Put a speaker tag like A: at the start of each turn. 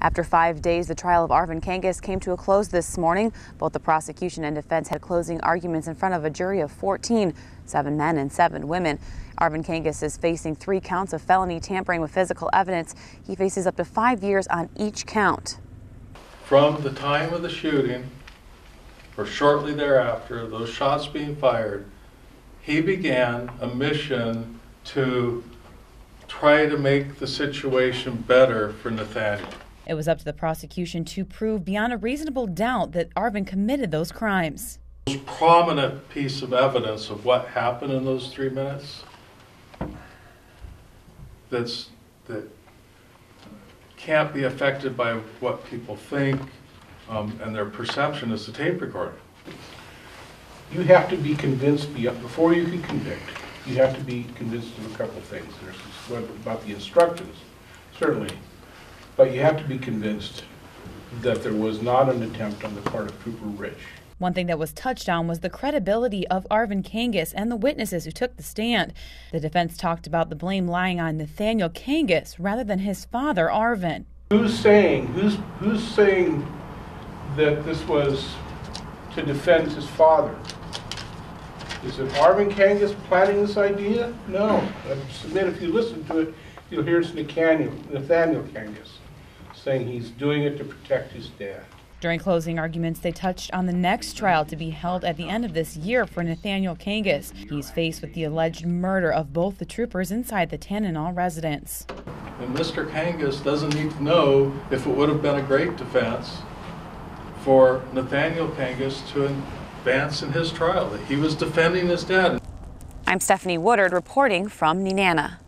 A: After 5 days, the trial of Arvin Kangas came to a close this morning. Both the prosecution and defense had closing arguments in front of a jury of 14, 7 men and 7 women. Arvin Kangas is facing 3 counts of felony tampering with physical evidence. He faces up to 5 years on each count.
B: From the time of the shooting, or shortly thereafter, those shots being fired, he began a mission to try to make the situation better for Nathaniel.
A: It was up to the prosecution to prove beyond a reasonable doubt that Arvin committed those crimes.
B: The most prominent piece of evidence of what happened in those 3 minutes that can't be affected by what people think and their perception is the tape recorder.
C: You have to be convinced, before you can convict, you have to be convinced of a couple of things. There's about the instructions, certainly, but you have to be convinced that there was not an attempt on the part of Trooper Rich.
A: One thing that was touched on was the credibility of Arvin Kangas and the witnesses who took the stand. The defense talked about the blame lying on Nathaniel Kangas rather than his father, Arvin.
C: Who's saying that this was to defend his father? Is it Arvin Kangas planning this idea? No. I submit if you listen to it, you'll hear it's Nathaniel Kangas saying he's doing it to protect his dad.
A: During closing arguments, they touched on the next trial to be held at the end of this year for Nathaniel Kangas. He's faced with the alleged murder of both the troopers inside the Nenana residence.
B: And Mr. Kangas doesn't need to know if it would have been a great defense for Nathaniel Kangas to advance in his trial, that he was defending his dad.
A: I'm Stephanie Woodard reporting from Nenana.